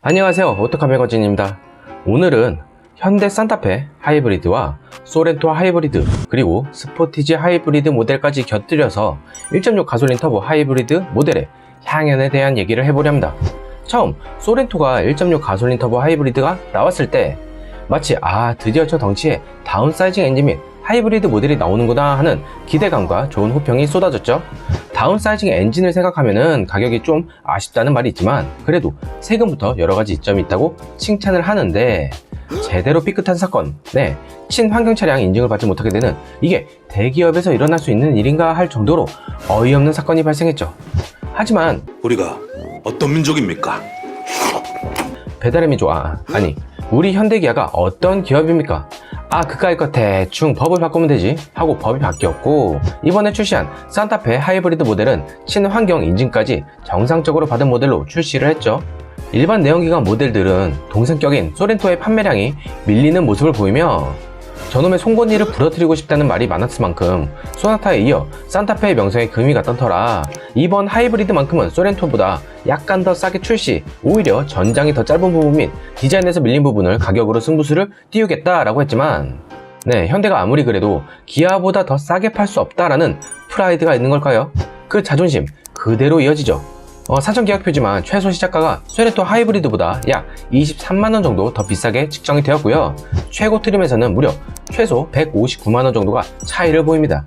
안녕하세요, 오토카 매거진입니다. 오늘은 현대 산타페 하이브리드와 소렌토 하이브리드 그리고 스포티지 하이브리드 모델까지 곁들여서 1.6 가솔린 터보 하이브리드 모델의 향연에 대한 얘기를 해보려 합니다. 처음 소렌토가 1.6 가솔린 터보 하이브리드가 나왔을 때 마치 드디어 저 덩치에 다운사이징 엔진 및 하이브리드 모델이 나오는구나 하는 기대감과 좋은 호평이 쏟아졌죠. 다운사이징 엔진을 생각하면은 가격이 좀 아쉽다는 말이 있지만 그래도 세금부터 여러가지 이점이 있다고 칭찬을 하는데 제대로 삐끗한 사건, 친환경 차량 인증을 받지 못하게 되는 이게 대기업에서 일어날 수 있는 일인가 할 정도로 어이없는 사건이 발생했죠. 하지만 우리가 어떤 민족입니까? 배달의 민족, 우리 현대기아가 어떤 기업입니까? 그까이 거 대충 법을 바꾸면 되지 하고 법이 바뀌었고, 이번에 출시한 산타페 하이브리드 모델은 친환경 인증까지 정상적으로 받은 모델로 출시를 했죠. 일반 내연기관 모델들은 동생격인 소렌토의 판매량이 밀리는 모습을 보이며 저놈의 송곳니를 부러뜨리고 싶다는 말이 많았을 만큼 소나타에 이어 산타페의 명성에 금이 갔던 터라 이번 하이브리드만큼은 소렌토보다 약간 더 싸게 출시, 오히려 전장이 더 짧은 부분 및 디자인에서 밀린 부분을 가격으로 승부수를 띄우겠다라고 했지만 현대가 아무리 그래도 기아보다 더 싸게 팔 수 없다라는 프라이드가 있는 걸까요? 그 자존심 그대로 이어지죠. 사전 계약 표지만 최소 시작가가 소렌토 하이브리드보다 약 23만원 정도 더 비싸게 측정이 되었고요. 최고 트림에서는 무려 최소 159만원 정도가 차이를 보입니다.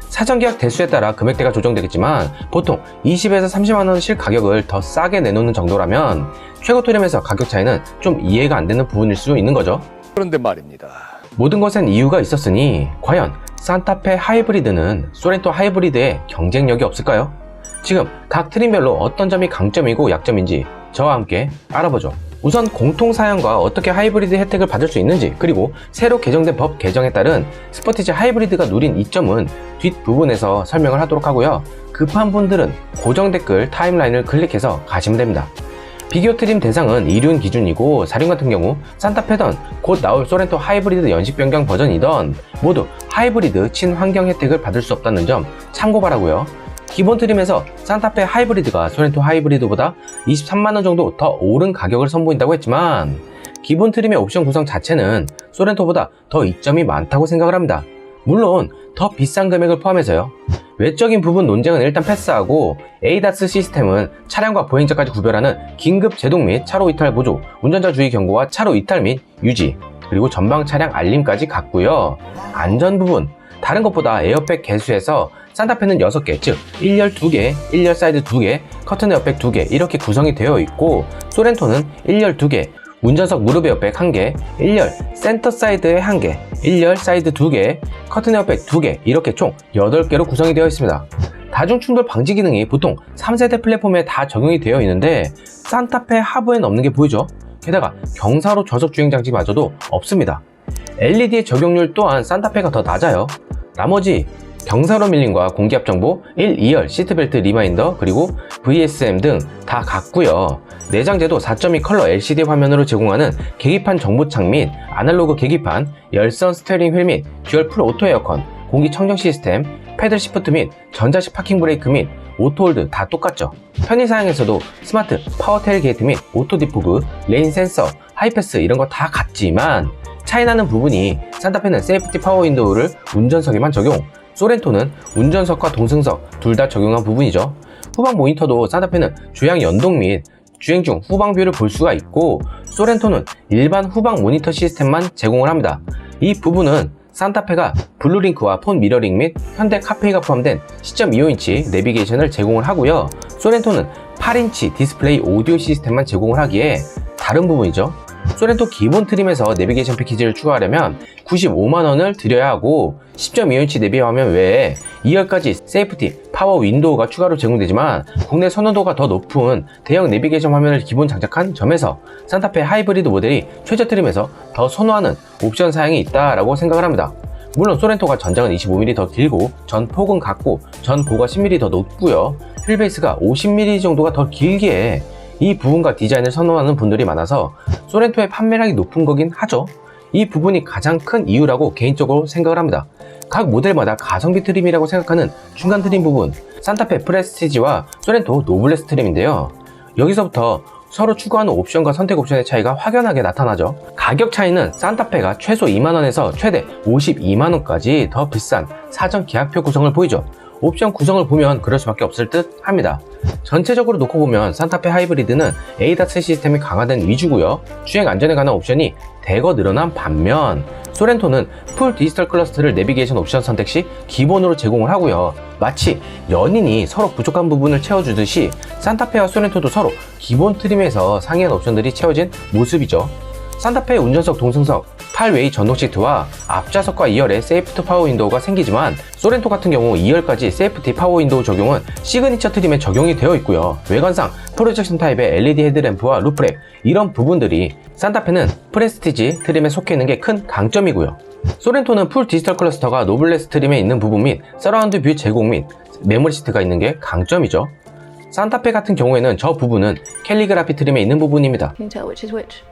사전 계약 대수에 따라 금액대가 조정되겠지만 보통 20에서 30만원 실 가격을 더 싸게 내놓는 정도라면 최고 트림에서 가격 차이는 좀 이해가 안 되는 부분일 수 있는 거죠. 그런데 말입니다. 모든 것엔 이유가 있었으니 과연 산타페 하이브리드는 소렌토 하이브리드에 경쟁력이 없을까요? 지금 각 트림별로 어떤 점이 강점이고 약점인지 저와 함께 알아보죠. 우선 공통사양과 어떻게 하이브리드 혜택을 받을 수 있는지, 그리고 새로 개정된 법 개정에 따른 스포티지 하이브리드가 누린 이점은 뒷부분에서 설명을 하도록 하고요. 급한 분들은 고정 댓글 타임라인을 클릭해서 가시면 됩니다. 비교 트림 대상은 이륜 기준이고 사륜 같은 경우 산타페던 곧 나올 소렌토 하이브리드 연식 변경 버전이던 모두 하이브리드 친환경 혜택을 받을 수 없다는 점 참고 바라고요. 기본 트림에서 산타페 하이브리드가 소렌토 하이브리드보다 23만원 정도 더 오른 가격을 선보인다고 했지만 기본 트림의 옵션 구성 자체는 소렌토보다 더 이점이 많다고 생각을 합니다. 물론 더 비싼 금액을 포함해서요. 외적인 부분 논쟁은 일단 패스하고 ADAS 시스템은 차량과 보행자까지 구별하는 긴급 제동 및 차로 이탈 보조, 운전자 주의 경고와 차로 이탈 및 유지, 그리고 전방 차량 알림까지 갖고요. 안전 부분, 다른 것보다 에어백 개수에서 산타페는 6개, 즉 1열 2개, 1열 사이드 2개, 커튼 에어백 2개 이렇게 구성이 되어 있고, 소렌토는 1열 2개, 운전석 무릎 에어백 1개, 1열 센터 사이드에 1개, 1열 사이드 2개, 커튼 에어백 2개 이렇게 총 8개로 구성이 되어 있습니다. 다중 충돌 방지 기능이 보통 3세대 플랫폼에 다 적용이 되어 있는데 산타페 하부엔 없는 게 보이죠? 게다가 경사로 좌석 주행 장치마저도 없습니다. LED의 적용률 또한 산타페가 더 낮아요. 나머지 경사로 밀림과 공기압 정보, 1, 2열 시트벨트 리마인더, 그리고 VSM 등 다 같고요. 내장재도 4.2 컬러 LCD 화면으로 제공하는 계기판 정보창 및 아날로그 계기판, 열선 스티어링 휠 및 듀얼 풀 오토 에어컨, 공기 청정 시스템, 패들 시프트 및 전자식 파킹 브레이크 및 오토 홀드 다 똑같죠. 편의 사양에서도 스마트 파워 테일 게이트 및 오토 디포그, 레인 센서, 하이패스 이런 거 다 같지만 차이나는 부분이 산타페는 세이프티 파워 윈도우를 운전석에만 적용, 소렌토는 운전석과 동승석 둘 다 적용한 부분이죠. 후방 모니터도 산타페는 주행 연동 및 주행 중 후방 뷰를 볼 수가 있고 소렌토는 일반 후방 모니터 시스템만 제공을 합니다. 이 부분은 산타페가 블루링크와 폰 미러링 및 현대 카페이가 포함된 10.25인치 내비게이션을 제공을 하고요. 소렌토는 8인치 디스플레이 오디오 시스템만 제공을 하기에 다른 부분이죠. 소렌토 기본 트림에서 내비게이션 패키지를 추가하려면 95만원을 들여야 하고 10.25인치 내비 화면 외에 2열까지 세이프티 파워 윈도우가 추가로 제공되지만 국내 선호도가 더 높은 대형 내비게이션 화면을 기본 장착한 점에서 산타페 하이브리드 모델이 최저 트림에서 더 선호하는 옵션 사양이 있다라고 생각을 합니다. 물론 소렌토가 전장은 25mm 더 길고 전 폭은 같고 전 고가 10mm 더 높고요. 휠베이스가 50mm 정도가 더 길기에 이 부분과 디자인을 선호하는 분들이 많아서 소렌토의 판매량이 높은 거긴 하죠. 이 부분이 가장 큰 이유라고 개인적으로 생각을 합니다. 각 모델마다 가성비 트림이라고 생각하는 중간 트림 부분, 산타페 프레스티지와 소렌토 노블레스 트림인데요. 여기서부터 서로 추구하는 옵션과 선택 옵션의 차이가 확연하게 나타나죠. 가격 차이는 산타페가 최소 2만원에서 최대 52만원까지 더 비싼 사전 계약표 구성을 보이죠. 옵션 구성을 보면 그럴 수밖에 없을 듯 합니다. 전체적으로 놓고 보면 산타페 하이브리드는 ADAS 시스템이 강화된 위주고요. 주행 안전에 관한 옵션이 대거 늘어난 반면 소렌토는 풀 디지털 클러스터를 내비게이션 옵션 선택 시 기본으로 제공을 하고요. 마치 연인이 서로 부족한 부분을 채워주듯이 산타페와 소렌토도 서로 기본 트림에서 상이한 옵션들이 채워진 모습이죠. 산타페의 운전석 동승석, 8웨이 전동 시트와 앞좌석과 2열에 세이프티 파워 윈도우가 생기지만 소렌토 같은 경우 2열까지 세이프티 파워 윈도우 적용은 시그니처 트림에 적용이 되어 있고요. 외관상 프로젝션 타입의 LED 헤드램프와 루프렉 이런 부분들이 산타페는 프레스티지 트림에 속해 있는 게 큰 강점이고요. 소렌토는 풀 디지털 클러스터가 노블레스 트림에 있는 부분 및 서라운드 뷰 제공 및 메모리 시트가 있는 게 강점이죠. 산타페 같은 경우에는 저 부분은 캘리그라피 트림에 있는 부분입니다. Can you tell which is which?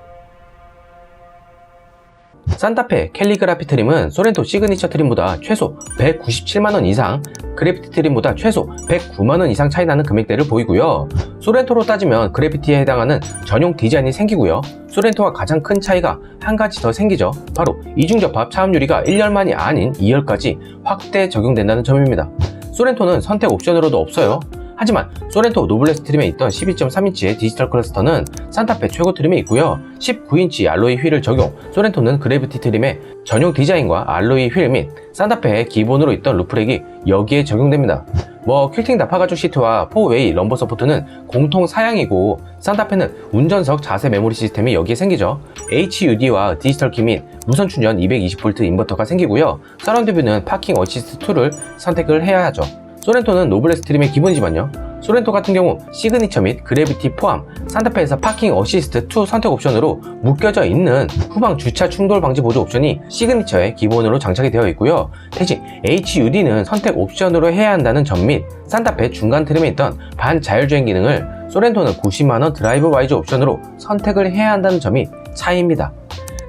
산타페 캘리그라피 트림은 소렌토 시그니처 트림보다 최소 197만원 이상, 그래피티 트림보다 최소 109만원 이상 차이 나는 금액대를 보이고요. 소렌토로 따지면 그래피티에 해당하는 전용 디자인이 생기고요. 소렌토와 가장 큰 차이가 한 가지 더 생기죠. 바로 이중접합 차음유리가 1열만이 아닌 2열까지 확대 적용된다는 점입니다. 소렌토는 선택 옵션으로도 없어요. 하지만 소렌토 노블레스 트림에 있던 12.3인치의 디지털 클러스터는 산타페 최고 트림에 있고요. 19인치 알로이 휠을 적용, 소렌토는 그래비티 트림의 전용 디자인과 알로이 휠 및 산타페의 기본으로 있던 루프렉이 여기에 적용됩니다. 퀼팅 나파가죽 시트와 4웨이 럼버 서포트는 공통 사양이고 산타페는 운전석 자세 메모리 시스템이 여기에 생기죠. HUD와 디지털 키 및 무선 충전 220V 인버터가 생기고요. 서라운드 뷰는 파킹 어시스트 2를 선택을 해야 하죠. 소렌토는 노블레스 트림의 기본이지만요. 소렌토 같은 경우 시그니처 및 그래비티 포함 산타페에서 파킹 어시스트 2 선택 옵션으로 묶여져 있는 후방 주차 충돌 방지 보조 옵션이 시그니처에 기본으로 장착이 되어 있고요. 대신 HUD는 선택 옵션으로 해야 한다는 점 및 산타페 중간 트림에 있던 반자율주행 기능을 소렌토는 90만원 드라이브 와이즈 옵션으로 선택을 해야 한다는 점이 차이입니다.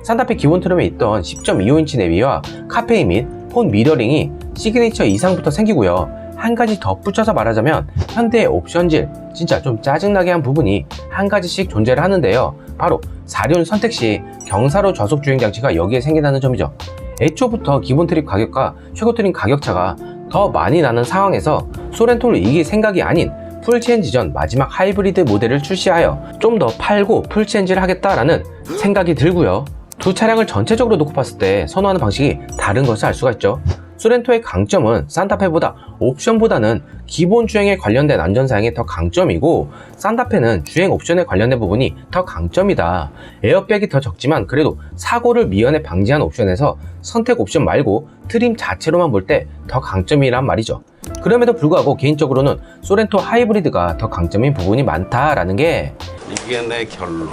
산타페 기본 트림에 있던 10.25인치 내비와 카페이 및 폰 미러링이 시그니처 이상부터 생기고요. 한 가지 덧붙여서 말하자면 현대의 옵션질, 진짜 좀 짜증나게 한 부분이 한 가지씩 존재를 하는데요. 바로 사륜 선택 시 경사로 좌속 주행 장치가 여기에 생긴다는 점이죠. 애초부터 기본 트림 가격과 최고 트림 가격차가 더 많이 나는 상황에서 소렌토를 이길 생각이 아닌 풀체인지 전 마지막 하이브리드 모델을 출시하여 좀 더 팔고 풀체인지를 하겠다라는 생각이 들고요. 두 차량을 전체적으로 놓고 봤을 때 선호하는 방식이 다른 것을 알 수가 있죠. 소렌토의 강점은 산타페보다 옵션보다는 기본 주행에 관련된 안전사양이 더 강점이고 산타페는 주행 옵션에 관련된 부분이 더 강점이다. 에어백이 더 적지만 그래도 사고를 미연에 방지한 옵션에서 선택 옵션 말고 트림 자체로만 볼 때 더 강점이란 말이죠. 그럼에도 불구하고 개인적으로는 소렌토 하이브리드가 더 강점인 부분이 많다라는 게 이게 내 결론.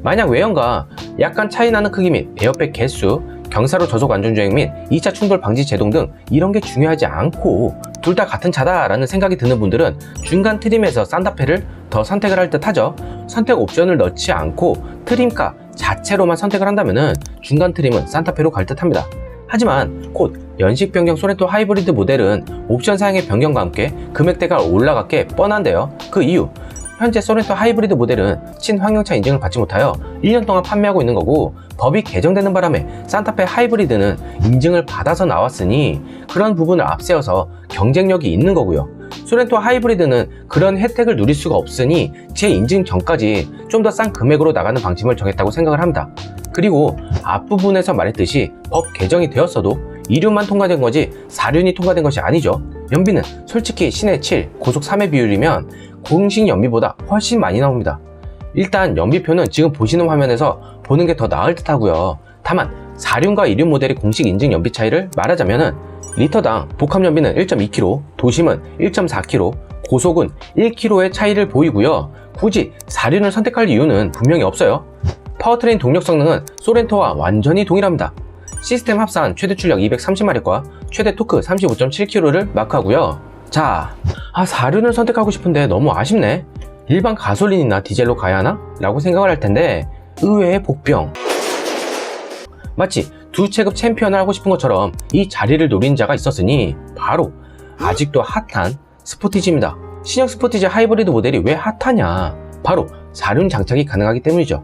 만약 외형과 약간 차이 나는 크기 및 에어백 개수, 경사로 저속 안전주행 및 2차 충돌 방지 제동 등 이런 게 중요하지 않고 둘 다 같은 차다라는 생각이 드는 분들은 중간 트림에서 산타페를 더 선택을 할 듯 하죠. 선택 옵션을 넣지 않고 트림가 자체로만 선택을 한다면 중간 트림은 산타페로 갈 듯 합니다. 하지만 곧 연식 변경 소렌토 하이브리드 모델은 옵션 사양의 변경과 함께 금액대가 올라갈 게 뻔한데요. 그 이유, 현재 소렌토 하이브리드 모델은 친환경차 인증을 받지 못하여 1년 동안 판매하고 있는 거고 법이 개정되는 바람에 산타페 하이브리드는 인증을 받아서 나왔으니 그런 부분을 앞세워서 경쟁력이 있는 거고요. 소렌토 하이브리드는 그런 혜택을 누릴 수가 없으니 재인증 전까지 좀 더 싼 금액으로 나가는 방침을 정했다고 생각을 합니다. 그리고 앞부분에서 말했듯이 법 개정이 되었어도 2륜만 통과된 거지 4륜이 통과된 것이 아니죠. 연비는 솔직히 시내 7, 고속 3의 비율이면 공식 연비보다 훨씬 많이 나옵니다. 일단 연비표는 지금 보시는 화면에서 보는 게 더 나을 듯 하고요. 다만 4륜과 2륜 모델의 공식 인증 연비 차이를 말하자면은 리터당 복합 연비는 1.2km, 도심은 1.4km, 고속은 1km의 차이를 보이고요. 굳이 4륜을 선택할 이유는 분명히 없어요. 파워트레인 동력 성능은 소렌토와 완전히 동일합니다. 시스템 합산 최대 출력 230마력과 최대 토크 35.7kg를 마크하고요. 자, 4륜을 선택하고 싶은데 너무 아쉽네. 일반 가솔린이나 디젤로 가야 하나? 라고 생각을 할 텐데 의외의 복병. 마치 두 체급 챔피언을 하고 싶은 것처럼 이 자리를 노린 자가 있었으니 바로 아직도 핫한 스포티지입니다. 신형 스포티지 하이브리드 모델이 왜 핫하냐? 바로 4륜 장착이 가능하기 때문이죠.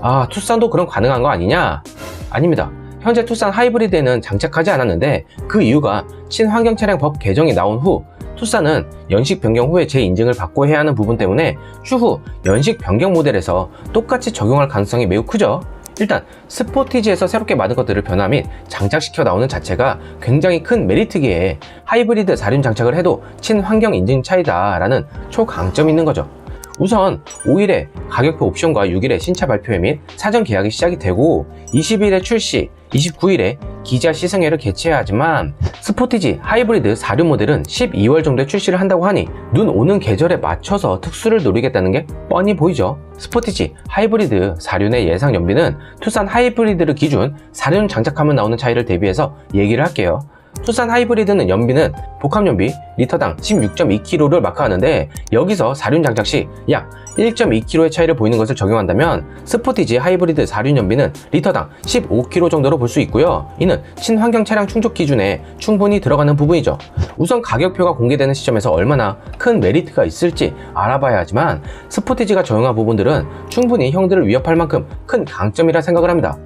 아, 투싼도 그럼 가능한 거 아니냐? 아닙니다. 현재 투싼 하이브리드에는 장착하지 않았는데 그 이유가 친환경 차량 법 개정이 나온 후 투싼은 연식 변경 후에 재인증을 받고 해야 하는 부분 때문에 추후 연식 변경 모델에서 똑같이 적용할 가능성이 매우 크죠. 일단 스포티지에서 새롭게 만든 것들을 변화 및 장착시켜 나오는 자체가 굉장히 큰 메리트기에 하이브리드 4륜 장착을 해도 친환경 인증 차이다 라는 초강점이 있는 거죠. 우선 5일에 가격표 옵션과 6일에 신차 발표회 및 사전 계약이 시작이 되고 20일에 출시, 29일에 기자 시승회를 개최해야 하지만 스포티지 하이브리드 4륜 모델은 12월 정도에 출시를 한다고 하니 눈 오는 계절에 맞춰서 특수를 노리겠다는 게 뻔히 보이죠. 스포티지 하이브리드 4륜의 예상 연비는 투싼 하이브리드를 기준 4륜 장착하면 나오는 차이를 대비해서 얘기를 할게요. 투싼 하이브리드는 연비는 복합연비 리터당 16.2km를 마크하는데 여기서 4륜 장착 시 약 1.2km의 차이를 보이는 것을 적용한다면 스포티지 하이브리드 4륜 연비는 리터당 15km 정도로 볼 수 있고요. 이는 친환경 차량 충족 기준에 충분히 들어가는 부분이죠. 우선 가격표가 공개되는 시점에서 얼마나 큰 메리트가 있을지 알아봐야 하지만 스포티지가 적용한 부분들은 충분히 형들을 위협할 만큼 큰 강점이라 생각을 합니다.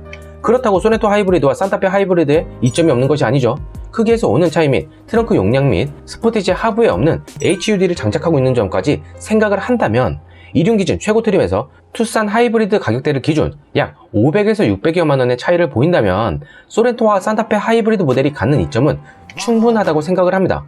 그렇다고 소렌토 하이브리드와 산타페 하이브리드에 이점이 없는 것이 아니죠. 크기에서 오는 차이 및 트렁크 용량 및 스포티지 하부에 없는 HUD를 장착하고 있는 점까지 생각을 한다면 이륜 기준 최고 트림에서 투싼 하이브리드 가격대를 기준 약 500에서 600여만 원의 차이를 보인다면 소렌토와 산타페 하이브리드 모델이 갖는 이점은 충분하다고 생각을 합니다.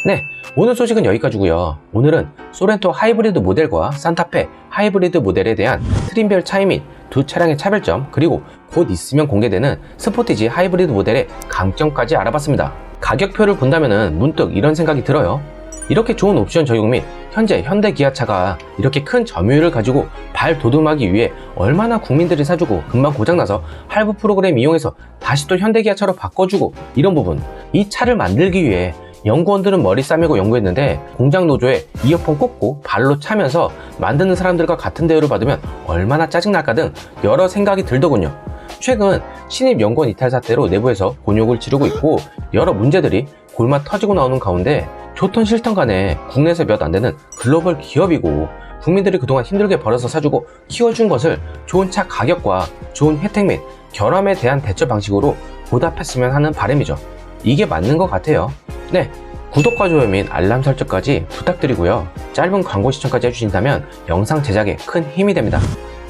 네, 오늘 소식은 여기까지고요. 오늘은 소렌토 하이브리드 모델과 산타페 하이브리드 모델에 대한 트림별 차이 및 두 차량의 차별점 그리고 곧 있으면 공개되는 스포티지 하이브리드 모델의 강점까지 알아봤습니다. 가격표를 본다면 문득 이런 생각이 들어요. 이렇게 좋은 옵션 적용 및 현재 현대 기아차가 이렇게 큰 점유율을 가지고 발돋움하기 위해 얼마나 국민들이 사주고 금방 고장나서 할부 프로그램 이용해서 다시 또 현대 기아차로 바꿔주고 이런 부분, 이 차를 만들기 위해 연구원들은 머리 싸매고 연구했는데 공장 노조에 이어폰 꽂고 발로 차면서 만드는 사람들과 같은 대우를 받으면 얼마나 짜증날까 등 여러 생각이 들더군요. 최근 신입 연구원 이탈 사태로 내부에서 곤욕을 치르고 있고 여러 문제들이 골마 터지고 나오는 가운데 좋던 싫던 간에 국내에서 몇 안 되는 글로벌 기업이고 국민들이 그동안 힘들게 벌어서 사주고 키워준 것을 좋은 차 가격과 좋은 혜택 및 결함에 대한 대처 방식으로 보답했으면 하는 바람이죠. 이게 맞는 것 같아요. 네, 구독과 좋아요 및 알람 설정까지 부탁드리고요. 짧은 광고 시청까지 해주신다면 영상 제작에 큰 힘이 됩니다.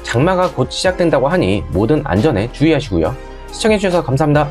장마가 곧 시작된다고 하니 모든 안전에 주의하시고요. 시청해주셔서 감사합니다.